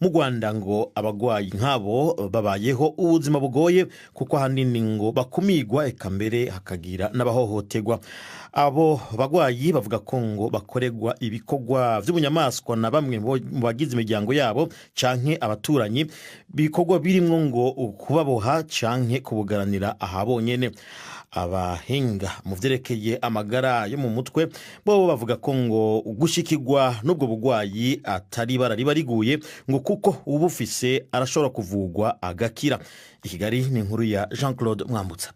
murwanda ngo abarwayi nk'abo babayeho ubuzima bugoye kuko ahanini ngo bakumigwa eka mbere hakagira n'abahohoterwa. Abo barwayi bavuga ko ngo bakorerwa ibikorwa by'ubunyamaswa na bamwe mu bagize imiryango yabo canke abaturanyi, bikorwa birimwo ngo kubaboha canke kubugaranira ahabonyene. Abahinga mu vyerekeye amagara yo mu mutwe bo bavuga ko ngo gushikirwa n'ubwo burwayi atari bara riba riguye ngo kuko ubufise arashobora kuvugwa agakira. Ikigali ni inkuru ya Jean-Claude Mwambutsa.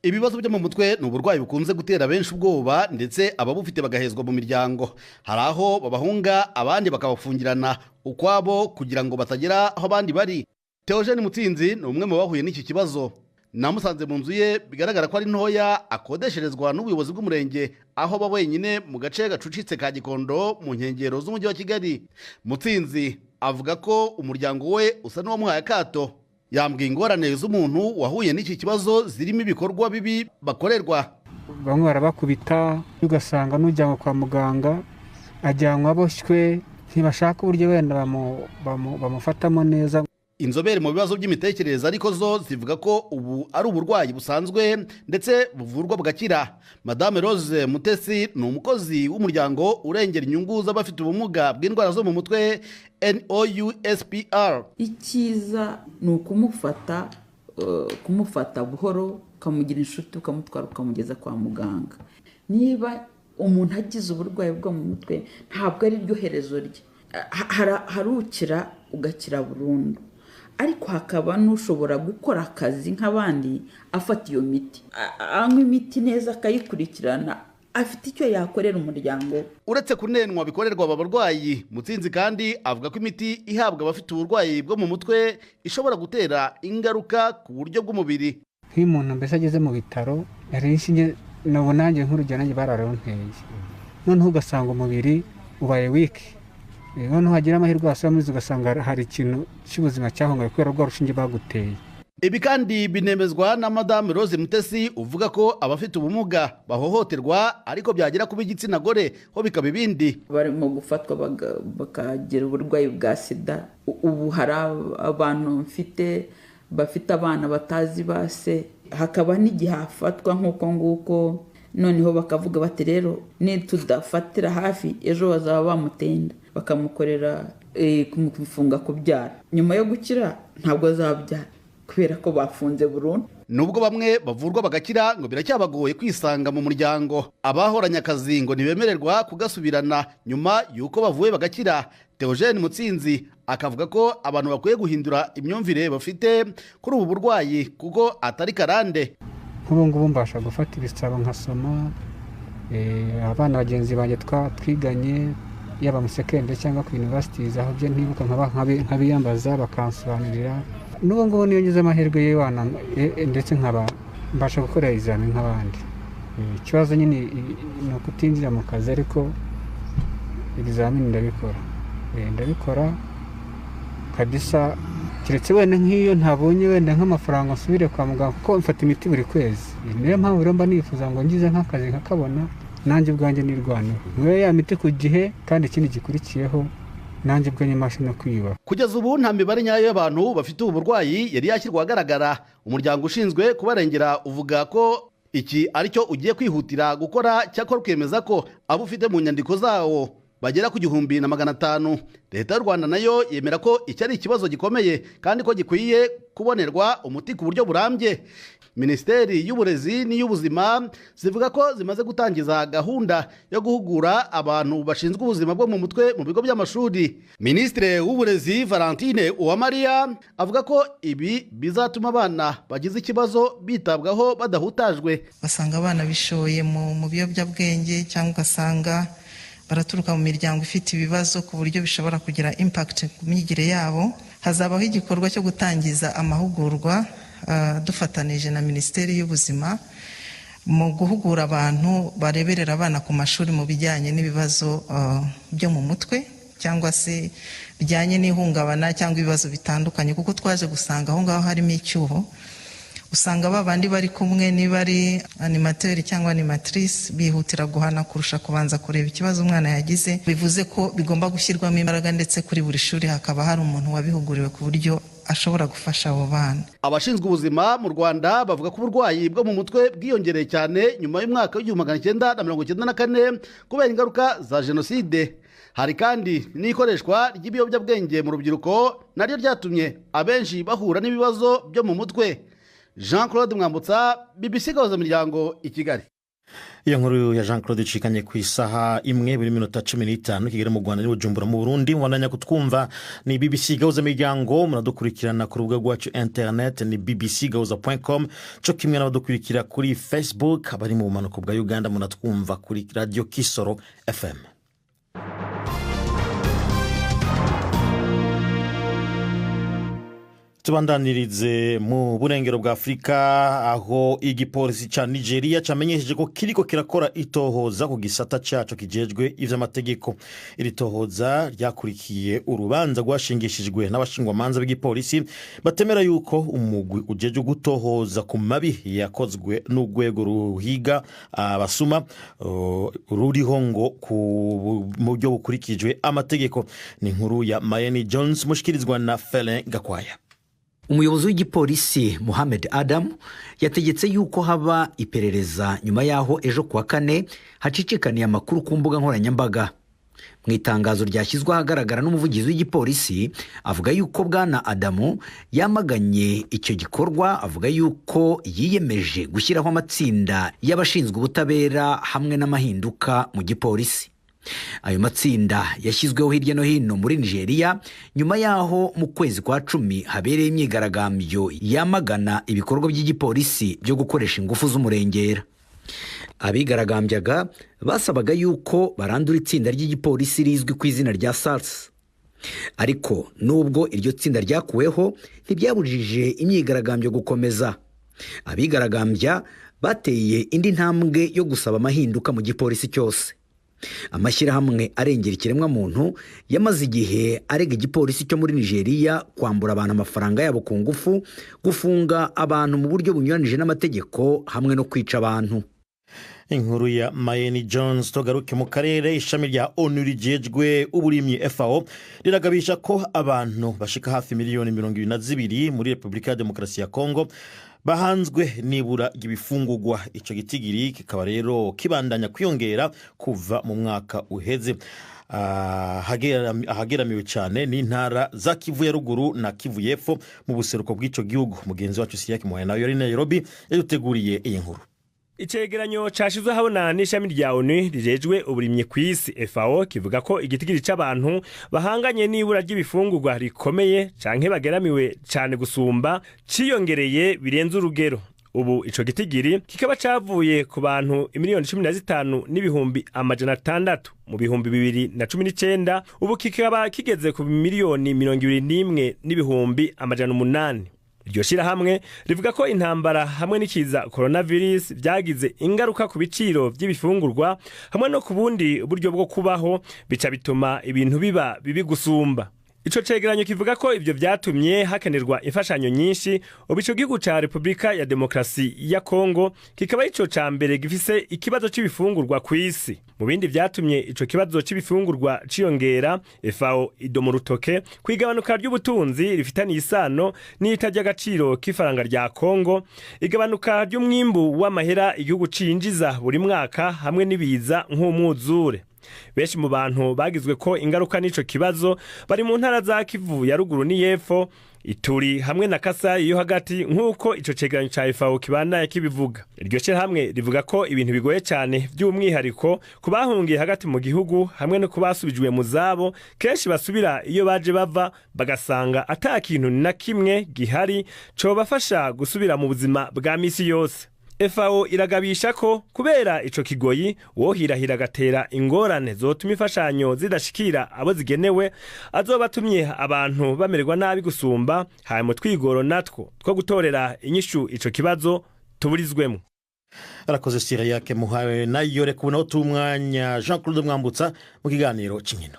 Ibibazo byo mu mutwe ni uburwayi bukunze gutera benshi ubwoba, ndetse ababufite bagahezwa mu miryango. Hari aho babahunga, abandi bakabafungirana ukwabo kugira ngo batagera aho abandi bari. Theogene Mutsinzi ni umwe mu bahuye n'iki kibazo. Namusanze mu nzu ye, bigaragara ko ari ntoya, akodesherezwa n'ubuyobozi bw'umurenge, aho aba wenyine mu gace gacucitse ka Gikondo mu nkengero z'umujyi wa Kigali. Mutsinzi avuga ko umuryango we usa n'uwamuhaye akato. Yambwiye ingorane z'umuntu wahuye n'iki kibazo zirimo ibikorwa bibi bakorerwa. Bamwe barabakubita, ugasanga n'ujyanwa kwa muganga ajyanwa aboshywe, ntibashaka uburyo wenda bamufatamo neza. Inzobere mu bibazo by'imitekerereze ariko zo zivuga ko ubu ari uburwayi busanzwe ndetse buvurwa bugakira. Madame Rose Mutesi ni umukozi w'umuryango urengera inyungu z'abafite ubumuga bw'indwara zo mu mutwe NOUSPR. Icyiza ni kumufata buhoro, ukamugira inshuti, ukamutwara ukamugeza kwa muganga. Niba umuntu agize uburwayi bwo mu mutwe ntabwo ari ryo herezo rye. Harukira ugakira burundu, ariko hakaba n'ushobora gukora akazi nk'abandi afata iyo miti, anywa imiti neza akayikurikirana, afite icyo yakorera umuryango. Uretse kunenwa bikorerwa aba barwayi, Mutsinzi kandi avuga ko imiti ihabwa abafite uburwayi bwo mu mutwe ishobora gutera ingaruka ku buryo bw'umubiri. Nk'umuntu mbese ageze mu bitaro, yari inshinge nabo nanjye nk'urugero nanjye bararonteye, noneho ugasanga umubiri ubaye wiki, noneho hagira amahirwe wasubira ugasanga hari ikintu cy'ubuzima cyahungabanye kubera rwa rushinge baguteye. Ibi kandi binemezwa na Madame Rose Mutesi uvuga ko abafite ubumuga bahohoterwa, ariko byagera kuba igitsina gore ho bikaba ibindi. Barimo gufatwa bakagira uburwayi bwa sida. Ubu hari abantu bafite abana batazi base, hakaba n'igihe hafatwa nk'uko nguko, noneho bakavuga bati rero nitudafatira hafi ejo bazaba bamutenda, bakamukorera kumufunga kubyara. Nyuma yo gukira ntabwo azabyara kubera ko bafunze burundu. Nubwo bamwe bavurwa bagakira, ngo biracyabagoye kwisanga mu muryango. Abahoranye akazi ngo ntibemererwa kugasubirana nyuma y'uko bavuye bagakira. Theogene Mutsinzi akavuga ko abantu bakwiye guhindura imyumvire bafite kuri ubu burwayi kuko atari karande. Nk'ubu ngubu mbasha gufata ibisabo nkasoma, abana bagenzi banjye twiganye yaba mu secondary cyangwa ku universities, aho byo ntibuka nkabiyambaza bakansobanurira. N'ubu ngubu niyo ngize amahirwe y'abana ndetse nkaba mbasha gukora examen nk'abandi. Ikibazo nyine ni ukutinjira mu kazi, ariko examen ndabikora kabisa, keretse wenda nk'iyo ntabonye wenda nk'amafaranga nsubire kwa muganga kuko mfata imiti buri kwezi. Niyo mpamvu rero mba nifuza ngo ngize nk'akazi nkakabona nanjye ubwanjye nirwanira, nkwe ya miti ku gihe, kandi ikindi gikurikiyeho nanjye ubwanjye mbasha no kwiyubaha. Kugeza ubu nta mibare nyayo y'abantu bafite ubu burwayi yari yashyirwa ahagaragara. Umuryango ushinzwe kubarengera uvuga ko iki aricyo ugiye kwihutira gukora, cyakora ukemeza ko abo ufite mu nyandiko zawo bagera ku 1,500. Leta y'u Rwanda nayo yemera ko iki ari ikibazo gikomeye kandi ko gikwiye kubonerwa umuti ku buryo burambye. Minisiteri y'Uburezi n'iy'Ubuzima zivuga ko zimaze gutangiza gahunda yo guhugura abantu bashinzwe ubuzima bwo mu mutwe mu bigo by'amashuri. Minisitiri w'Uburezi Valentine Uwamariya avuga ko ibi bizatuma abana bagize ikibazo bitabwaho badahutajwe. Basanga abana bishoye mu biyobyabwenge cyangwa ugasanga baraturuka mu miryango ifite ibibazo ku buryo bishobora kugira impact ku myigire yabo. Hazabaho igikorwa cyo gutangiza amahugurwa dufatanije na Minisiteri y'Ubuzima mu guhugura abantu bareberera abana ku mashuri mu bijyanye n'ibibazo byo mu mutwe cyangwa se bijyanye n'ihungabana cyangwa ibibazo bitandukanye, kuko twaje gusanga aho ngaho harimo icyuho. usanga babandi bari kumwe niba ari animateur cyangwa animatrice bihutira guhana kurusha kubanza kureba ikibazo umwana yagize. Bivuze ko bigomba gushyirwamo imbaraga ndetse kuri buri shuri hakaba hari umuntu wabihuguriwe ku buryo ashobora gufasha abo bana. Abashinzwe ubuzima mu Rwanda bavuga ko uburwayi bwo mu mutwe bwiyongereye cyane nyuma y'umwaka w'1994 kubera ingaruka za jenoside. Hari kandi n'ikoreshwa ry'ibiyobyabwenge mu rubyiruko naryo ryatumye abenshi bahura n'ibibazo byo mu mutwe. Jean Claude Mwambutsa, BBC Gahuza Miryango, i Kigali. Iyo nkuru ya Jean Claude icikanye ku isaha imwe buri minota 15 Kigali mu Rwanda n'Ubujumbura mu Burundi. Mwananya kutwumva ni BBC Gahuza Miryango, munadukurikirana ku rubuga rwacu internet ni bbcgahuza.com, cyo kimwe n'abadukurikira kuri Facebook. Abari mu bumanuko bwa Uganda munatwumva kuri Radio Kisoro FM. Tubandanirize mu burengero bwa Afrika, aho igipolisi ca Nigeria camenyesheje ko kiriko kirakora itohoza ku gisata cyaco kijejwe ivy'amategeko. Iri tohoza ryakurikiye urubanza rwashingishijwe n'abashingwamanza b'igipolisi batemera yuko umugwi ujeje gutohoza ku mabi yakozwe n'urwego ruhiga abasuma ruriho ngo mu buryo bukurikijwe amategeko. Ni inkuru ya Mayeni Jones mushikirizwa na Felin Gakwaya. Umuyobozi w'igipolisi Mohamed Adam yategetse yuko haba iperereza nyuma yaho ejo kuwa kane hacicikaniye amakuru ku mbuga nkoranyambaga. Mu itangazo ryashyizwe ahagaragara n'umuvugizi w'igipolisi avuga yuko bwana Adamu yamaganye icyo gikorwa, avuga yuko yiyemeje gushyiraho amatsinda y'abashinzwe ubutabera hamwe n'amahinduka mu gipolisi. Ayo matsinda yashyizweho hirya no hino muri Nigeria nyuma yaho mu kwezi kwa 10 habereye imyigaragambyo yamagana ibikorwa by'igipolisi byo gukoresha ingufu z'umurengera. Abigaragambyaga basabaga yuko barandura itsinda ry'igipolisi rizwi ku izina rya SARS. Ariko nubwo iryo tsinda ryakuweho ntibyabujije imyigaragambyo gukomeza. Abigaragambya bateye indi ntambwe yo gusaba amahinduka mu gipolisi cyose. Amashyirahamwe arengera ikiremwamuntu yamaze igihe arega igipolisi cyo muri Nigeria kwambura abantu amafaranga yabo ku ngufu, gufunga abantu mu buryo bunyuranije n'amategeko hamwe no kwica abantu. Inkuru ya Mayeni Jones. Togaruke mu karere, ishami rya ONU rijejwe uburimyi FAO riragabisha ko abantu bashika hafi miliyoni 22 muri Republika ya Demokarasi ya Kongo bahanzwe nibura ry'ibifungurwa. Ico gitigiri kikaba rero kibandanya kwiyongera kuva mu mwaka uheze. Ahageramiwe cyane n'intara za Kivu ya ruguru na Kivu y'epfo mu buseruko bw'ico gihugu. Mugenzi wacu Siyaki Muhena yari Nairobi yaduteguriye iyi nkuru. Icegeranyo cashizwe habona n'ishami rya ONU rijejwe uburimyi kw'isi FAO kivuga ko igitigiri c'abantu bahanganye n'ibura ry'ibifungurwa rikomeye canke bageramiwe cyane gusumba ciyongereye birenze urugero. Ubu ico gitigiri kikaba cavuye ku bantu 15,600,000 mu bihumbi 2019, ubu kikaba kigeze ku 21,800,000. Iryo shirahamwe rivuga ko intambara hamwe n'ikiza coronavirus byagize ingaruka ku biciro by'ibifungurwa hamwe no ku bundi buryo bwo kubaho, bica bituma ibintu biba bibi gusumba. Ico cegeranyo kivuga ko ivyo byatumye hakenerwa imfashanyo nyinshi. Ico gihugu ca Republika ya Demokarasi ya Kongo kikaba ico ca mbere gifise ikibazo c'ibifungurwa kw'isi. Mu bindi byatumye ico kibazo c'ibifungurwa ciyongera, FAO idomo rutoke kwigabanuka ry'ubutunzi rifitanye isano n'itajya agaciro k'ifaranga rya Kongo, igabanuka ry'umwimbu w'amahera igihugu cinjiza buri mwaka hamwe n'ibiza nk'umwuzure. Benshi mu bantu bagizwe ko ingaruka n'ico kibazo bari mu ntara za Kivu ya ruguru n'iyepfo, Ituri hamwe na Kasai yo hagati, nk'uko ico cegeranyo ca FAO kibandanya kibivuga. Iryo shirahamwe rivuga ko ibintu bigoye cyane by'umwihariko kubahungiye hagati mu gihugu hamwe no kubasubijwe mu zabo, kenshi basubira iyo baje bava bagasanga ata kintu na kimwe gihari co bafasha gusubira mu buzima bwa misi yose. FAO iragabisha ko kubera ico kigoyi wohirahira gatera ingorane zotuma imfashanyo zidashikira abo zigenewe, azobatumye abantu bamererwa nabi gusumba. Hanyuma twigoro natwo two gutorera inyishu ico kibazo tuburizwemo. Arakoze Sirayake Muhawe nayo reka ubunaho tumwanya Jean Claude Mwambutsa mu kiganiro cy'inkino.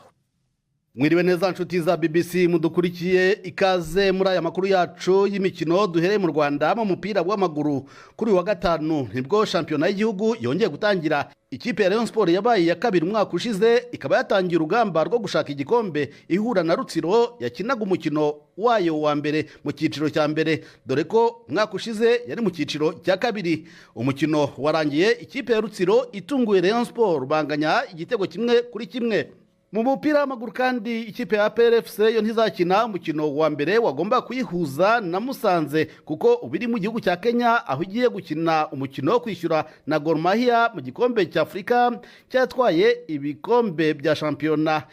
Mwiriwe neza nshuti za BBC mudukurikiye, ikaze muri aya makuru yacu y'imikino. Duhereye mu Rwanda mu mupira w'amaguru. Kuri wa gatanu nibwo shampiyona y'igihugu yongeye gutangira. Ikipe ya Rayon Sport yabaye ya kabiri umwaka ushize, ikaba yatangiye urugamba rwo gushaka igikombe ihura na Rutsiro yakinaga umukino wayo wa mbere mu cyiciro cya mbere, dore ko umwaka ushize yari mu cyiciro cya kabiri. Umukino warangiye ikipe ya Rutsiro itunguye Rayon Sport banganya igitego 1-1. Mu mupira w'amaguru kandi ikipe ya PRFC yo ntizakina umukino wa mbere wagomba kuyihuza na Musanze, kuko ubiri mu gihugu cya Kenya aho igiye gukina umukino wo kwishyura na Gor Mahia mu gikombe cya Afurika cyatwaye ibikombe bya shampiyona.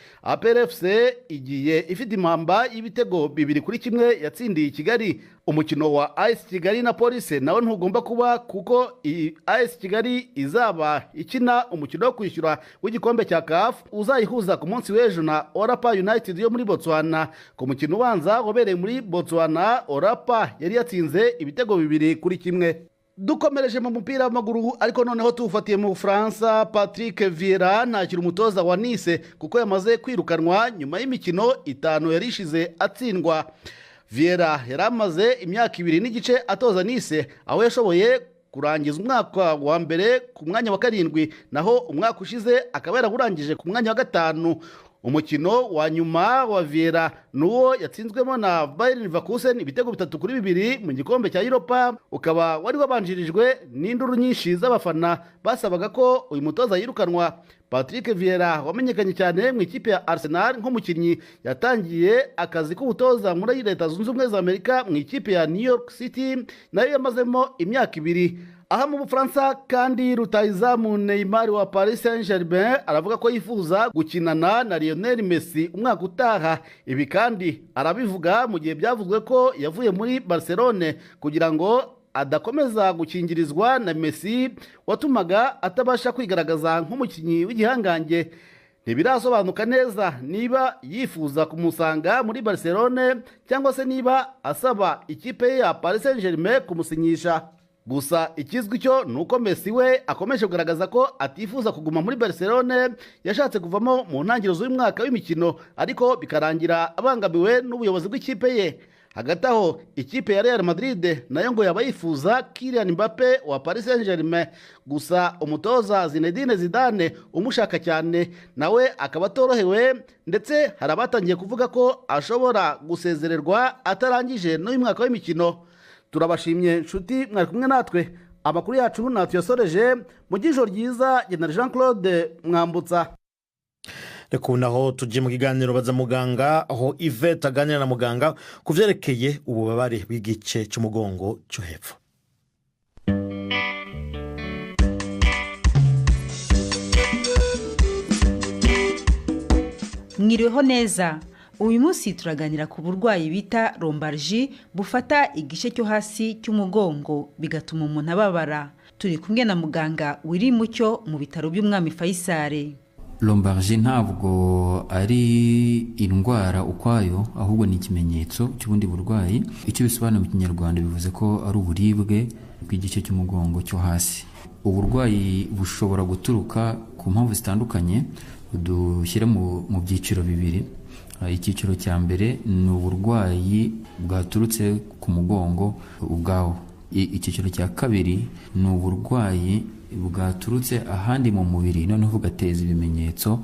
PRFC igiye ifite impamba y'ibitego 2-1 yatsindiye Kigali. Umukino wa AS Kigali na Police nawe ntugomba kuba, kuko AS Kigali izaba ikina umukino wo kwishyura w'igikombe cya CAF uzayihuza ku munsi w'ejo na Orapa United yo muri Botswana. Ku mukino ubanza wabereye muri Botswana, Orapa yari yatsinze ibitego 2-1. Dukomereje mu mupira w'amaguru ariko noneho tufatiye mu Bufaransa, Patrick Vieira ntakiri umutoza wa Nice kuko yamaze kwirukanwa nyuma y'imikino 5 yarishize atsindwa. Vieira yaramaze imyaka 2 n'igice atoza Nice, aho yashoboye kurangiza umwaka wa mbere ku mwanya wa 7, naho umwaka ushize akaba yarawurangije ku mwanya wa 5. Umukino wa nyuma wa Vieira nuwo yatsinzwemo na Bayern Leverkusen ibitego 3-2 mu gikombe cya Europa, ukaba wari wabanjirijwe n'induru nyinshi z'abafana basabaga ko uyu mutoza yirukanwa. Patrick Vieira wamenyekanye cyane mu ikipe ya Arsenal nk'umukinnyi yatangiye akazi k'ubutoza muri Leta Zunze Ubumwe za Amerika mu ikipe ya New York City, nayo yamazemo imyaka 2. Aha mu Bufaransa kandi rutahizamu Neymar wa Paris Saint-Germain aravuga ko yifuza gukinana na Lionel Messi umwaka utaha. Ibi kandi arabivuga mu gihe byavuzwe ko yavuye muri Barcelone kugira ngo adakomeza gukingirizwa na Messi watumaga atabasha kwigaragaza nk'umukinnyi w'igihangange. Ntibirasobanuka neza niba yifuza kumusanga muri Barcelone cyangwa se niba asaba ikipe ya Paris Saint-Germain kumusinyisha. Gusa ikizwi cyo nuko Messi we akomeje kugaragaza ko atifuza kuguma muri Barcelone, yashatse kuvamo mu ntangiriro z'uyu mwaka w'imikino ariko bikarangira abangamiwe n'ubuyobozi bw'ikipe ye. Hagati aho ikipe ya Real Madrid nayo ngo yaba yifuza Kylian Mbappe wa Paris Saint-Germain, gusa umutoza Zinedine Zidane umushaka cyane nawe akaba atorohewe, ndetse hari abatangiye kuvuga ko ashobora gusezererwa atarangije n'uyu mwaka w'imikino. Turabashimye nshuti mwari kumwe natwe, amakuru yacu natuyasoreje mu gisho ryiza. General Jean Claude Mwambutsa. Reka naho tujye mu kiganiro baza muganga, aho Yvette aganira na muganga ku vyerekeye ububabare bw'igice cy'umugongo cyo hepfo. Mwiriweho neza. Uyu munsi turaganira ku burwayi bita lombalgie bufata igice cyo hasi cy'umugongo bigatuma umuntu ababara. Turi kumwe na muganga Wiri Mucyo mu bitaro by'Umwami Faisal. Lombalgie ntabwo ari indwara ukwayo, ahubwo ni ikimenyetso cy'ubundi burwayi. Icyo bisobanura mu Kinyarwanda bivuze ko ari uburibwe bw'igice cy'umugongo cyo hasi. Uburwayi bushobora guturuka ku mpamvu zitandukanye, dushyira mu byiciro 2. Icyiciro cya mbere ni uburwayi bwaturutse ku mugongo ubwawo. Icyiciro cya kabiri ni uburwayi bwaturutse ahandi mu mubiri, noneho bugateza ibimenyetso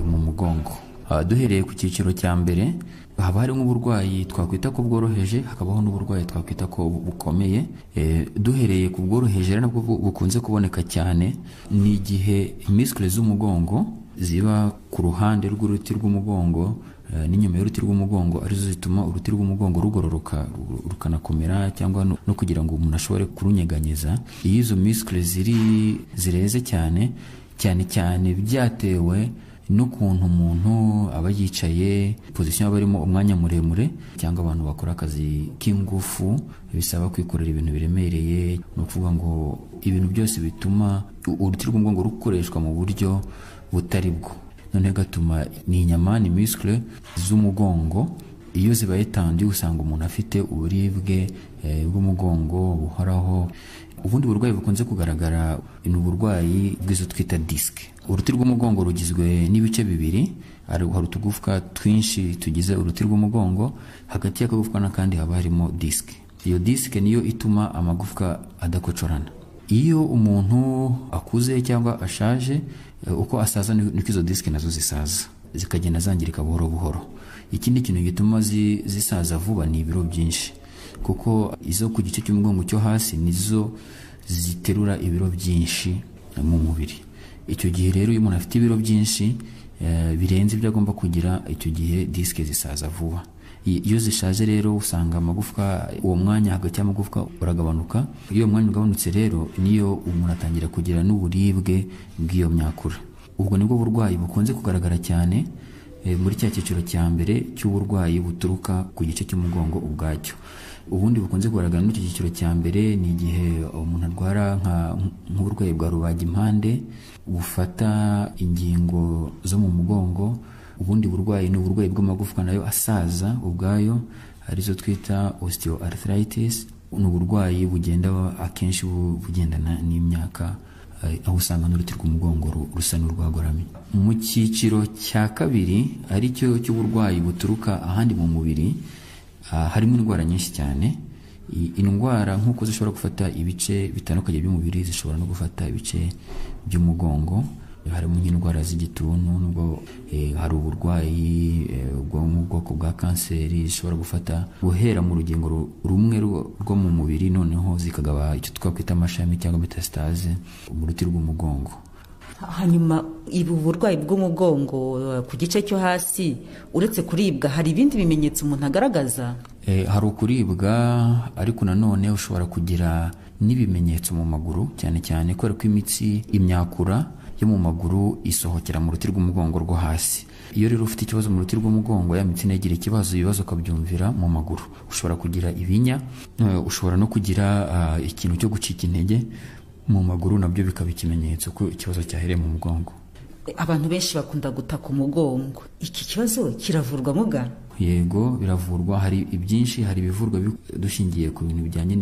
mu mugongo. Duhereye ku cyiciro cya mbere, haba hari nk'uburwayi twakwita ko bworoheje, hakabaho n'uburwayi twakwita ko bukomeye. Duhereye ku bworoheje nabwo bukunze kuboneka cyane, ni igihe imisikule z'umugongo ziba ku ruhande rw'uruti rw'umugongo n'inyuma y'uruti rw'umugongo arizo zituma uruti rw'umugongo rugororoka rukanakomera, cyangwa no kugira ngo umuntu ashobore kurunyeganyeza. Iyo izo misikule zireze cyane byatewe n'ukuntu umuntu aba yicaye, position aba arimo umwanya muremure, cyangwa abantu bakora akazi k'ingufu bisaba kwikorera ibintu biremereye, no kuvuga ngo ibintu byose bituma uruti rw'umugongo rukoreshwa mu buryo butari bwo. None gatuma ni inyama, ni muscle z'umugongo, iyo zibaye tandiye usanga umuntu afite uburibwe bw'umugongo buhoraho. ubundi burwayi bukunze kugaragara ni uburwayi bw'izo twita disike. Uruti rw'umugongo rugizwe n'ibice bibiri, hari utugufwa twinshi tugize uruti rw'umugongo, hagati y'akagufwa n'akandi haba harimo disike. Iyo disike niyo ituma amagufwa adakocorana. Iyo umuntu akuze cyangwa ashaje, uko asaza niko izo disike nazo zisaza, zikagenda zangirika buhoro buhoro. Ikindi kintu gituma zisaza vuba ni ibiro byinshi, kuko izo ku gice cy'umugongo cyo hasi nizo ziterura ibiro byinshi mu mubiri. Icyo gihe rero iyo umuntu afite ibiro byinshi birenze ibyo agomba kugira, icyo gihe disike zisaza vuba. Iyo zishaje rero usanga amagufwa, uwo mwanya hagati y'amagufwa uragabanuka. Iyo mwanya ugabanutse rero niyo umuntu atangira kugira n'uburibwe bw'iyo myakura. Ubwo nibwo burwayi bukunze kugaragara cyane muri cya cyiciro cya mbere cy'uburwayi buturuka ku gice cy'umugongo ubwacyo. Ubundi bukunze kugaragara muri icyo cyiciro cya mbere ni igihe umuntu arwara nk'uburwayi bwa rubagimpande bufata ingingo zo mu mugongo. Ubundi burwayi ni uburwayi bw'amagufwa nayo asaza ubwayo, arizo twita osteoarthritis. Ni uburwayi bugenda akenshi bugendana n'imyaka, aho usanga n'uruti rw'umugongo rusa n'urwagoramye. Mu cyiciro cya kabiri aricyo cy'uburwayi buturuka ahandi mu mubiri, harimo indwara nyinshi cyane. Indwara nk'uko zishobora gufata ibice bitandukanye by'umubiri, zishobora no gufata ibice by'umugongo. Harimo nk'indwara z'igituntu, nubwo hari uburwayi bwo mu bwoko bwa kanseri zishobora gufata guhera mu rugingo rumwe rwo mu mubiri, noneho zikagaba icyo twakwita amashami cyangwa metastase mu ruti rw'umugongo. Hanyuma ibu burwayi bw'umugongo ku gice cyo hasi, uretse kuribwa hari ibindi bimenyetso umuntu agaragaza? Hari ukuribwa, ariko nanone ushobora kugira n'ibimenyetso mu maguru, cyane cyane kubera ko imitsi, imyakura yo mu maguru isohokera mu ruti rw'umugongo rwo hasi. Iyo rero ufite ikibazo mu ruti rw'umugongo, ya mitsi nagira ibibazo ukabyumvira mu maguru. Ushobora kugira ibinya, ushobora no kugira ikintu cyo gucika intege mu maguru, nabyo bikaba ikimenyetso ko ikibazo cyahereye mu mugongo. Abantu benshi bakunda gutaka umugongo, iki kibazo kiravurwa muganga? Yego, biravurwa. Hari ibyinshi, hari ibivurwa dushingiye ku bintu bijyanye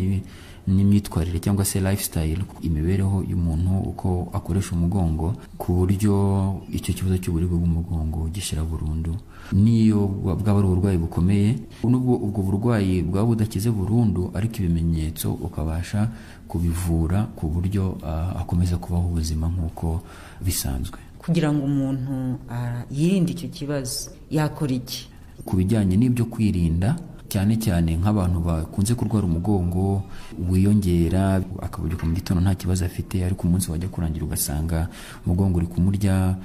n'imyitwarire cyangwa se lifestyle, imibereho y'umuntu, uko akoresha umugongo, ku buryo icyo kibazo cy'uburibwe bw'umugongo gishira burundu. Niyo bwaba ari uburwayi bukomeye, nubwo ubwo burwayi bwaba budakize burundu, ariko ibimenyetso ukabasha kubivura ku buryo akomeza kubaho ubuzima nk'uko bisanzwe. Kugira ngo umuntu yirinde icyo kibazo yakora iki? Ku bijyanye n'ibyo kwirinda, cyane cyane nk'abantu bakunze kurwara umugongo wiyongera, akabyuka mu gitondo nta kibazo afite, ariko umunsi wajya kurangira ugasanga umugongo uri kumurya.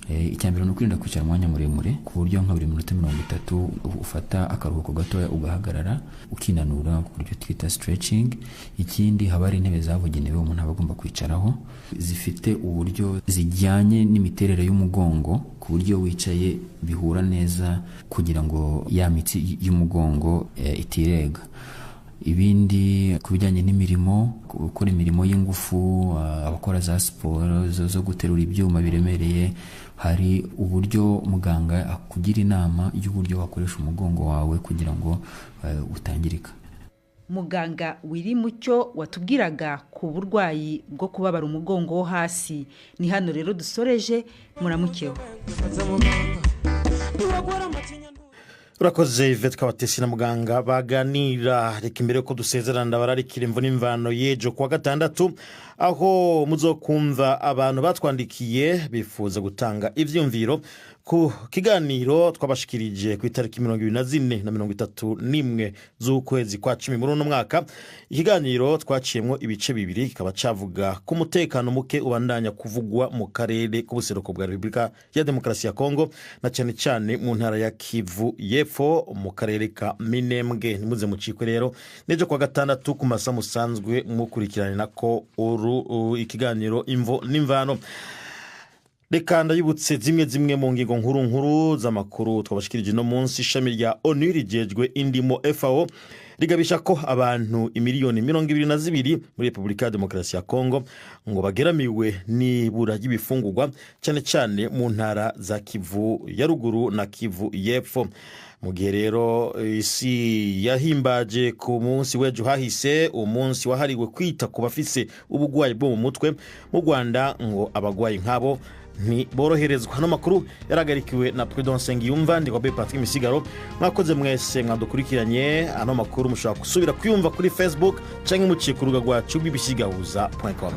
Icyambere ni ukwirinda kwicara umwanya muremure, ku buryo nka buri minota 30 ufata akaruhuko gatoya ugahagarara ukinanura, ku buryo twita stretching. Ikindi, haba hari intebe zabugenewe umuntu aba agomba kwicaraho, zifite uburyo zijyanye n'imiterere y'umugongo, ku buryo wicaye bihura neza kugira ngo ya mitsi y'umugongo itirega. Ibindi, ku bijyanye n'imirimo, gukora imirimo y'ingufu, abakora za siporo zo guterura ibyuma biremereye, hari uburyo muganga akugira inama y'uburyo wakoresha umugongo wawe kugira ngo utangirika. Muganga Wirimucyo watubwiraga ku burwayi bwo kubabara umugongo wo hasi. Ni hano rero dusoreje, muramukeho. Urakoze Yvette Kabatesi na muganga baganira. Reka imbere ko dusezerana bararikira imvo n'imvano y'ejo kuwa gatandatu, aho muzokumva abantu batwandikiye bifuza gutanga ivyumviro ku kiganiro twabashikirije ku itariki 24 na 31 z'ukwezi kwa 10 muri uno mwaka. Ikiganiro twaciyemwo ibice bibiri, kikaba cavuga ku mutekano muke ubandanya kuvugwa mu karere k'ubuseruko bwa Repubulika ya Demokarasi ya Kongo, na cyane cyane mu ntara ya Kivu y'Epfo mu karere ka Minembwe. Nimuze mucikwe rero nejo kwa gatandatu ku masa musanzwe mukurikirane nako ikiganiro imvo n'imvano. Reka ndayibutse zimwe mu ngingo nkuru z'amakuru twabashikirije no munsi. Ishami rya ONU rijejwe indimo FAO rigabisha ko abantu imiliyoni 22 muri Repubulika ya Demokarasi ya Kongo ngo bageramiwe n'ibura ry'ibifungurwa cyane cyane mu ntara za Kivu ya ruguru na Kivu y'epfo. Mu gihe rero isi yahimbaje ku munsi w'ejo hahise umunsi wahariwe kwita ku bafise ubugwayi bwo mu mutwe mu Rwanda, ngo abagwayi nk'abo ntiboroherezwa. N'amakuru yaragarikiwe na Prudence Ngiyumva, ndi kwa Patrick Misigaro. Mwakoze mwese mwadukurikiranye. Ano makuru mushobora gusubira kuyumva kuri Facebook cyangwa muciye ku rubuga rwacu bbcgahuza.com.